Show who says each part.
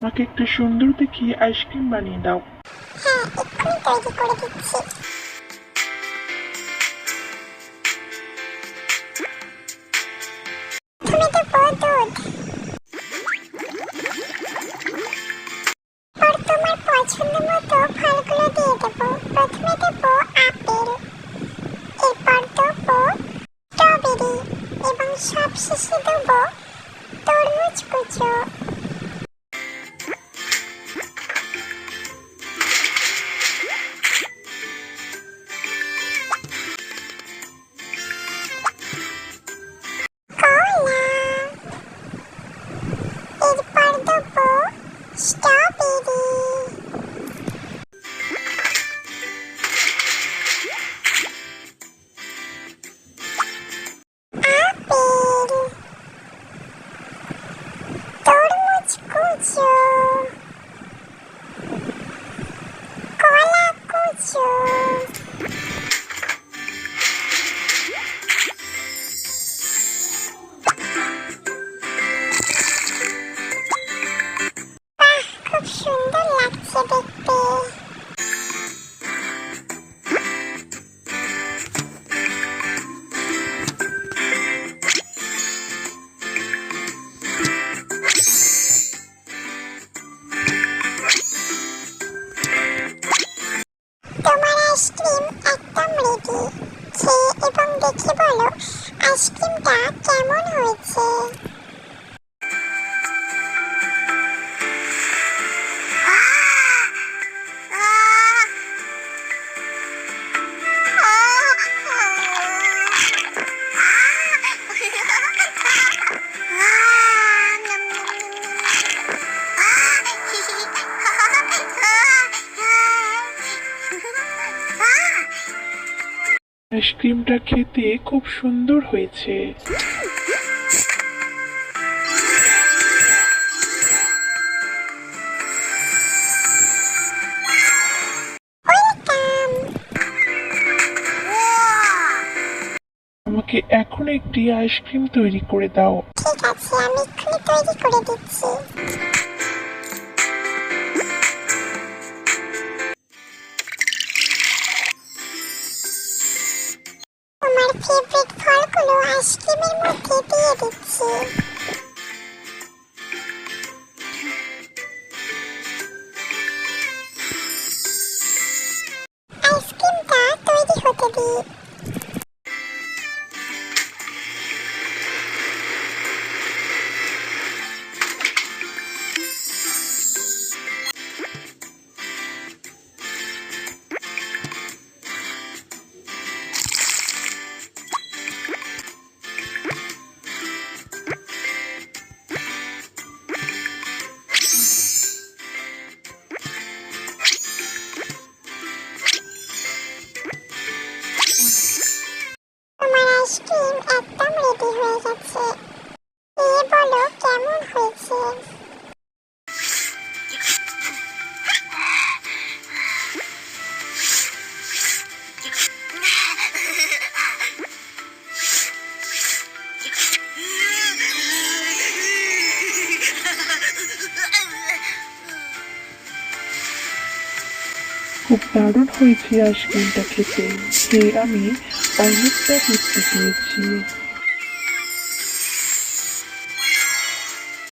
Speaker 1: আমাকে একটা সুন্দর দেখে আইসক্রিম বানিয়ে দাও।
Speaker 2: হ্যাঁ, এক্ষুনি তৈরি করে দিচ্ছি। প্রথমে দেবো দুধ, আর তোমার পছন্দ মতো ফলগুলো দিয়ে দেবো। প্রথমে দেবো আপেল, এরপর দেবো স্ট্রবেরি এবং সবশেষে দেবো তরমুজ কুচো। এরপর দেবো স্ট্রবেরি, আপেল, তরমুজ কুচো, কলা কুচো, খুব সুন্দর লাগছে দেখতে। তোমার আইসক্রিম একদম রেডি। খেয়ে এবং দেখে বলো আইসক্রিমটা কেমন হয়েছে।
Speaker 1: আইসক্রিমটা খেতে খুব সুন্দর হয়েছে। আমাকে এখন একটি আইসক্রিম তৈরি করে দাও।
Speaker 2: ঠিক আছে, আমি এক্ষুনি তৈরি করে দিচ্ছি। তোমার ফেভারিট ফলগুলো আইসক্রিমের মধ্যে দিয়ে দিচ্ছি। আইসক্রিমটা তৈরি হতে দিই। তোমার আইসক্রিম একদম রেডি হয়ে গেছে। খেয়ে বলো কেমন হয়েছে।
Speaker 1: খুব দারুণ হয়েছে আইসক্রিমটা খেতে। আমি অনেকটা তৃপ্তি পেয়েছি।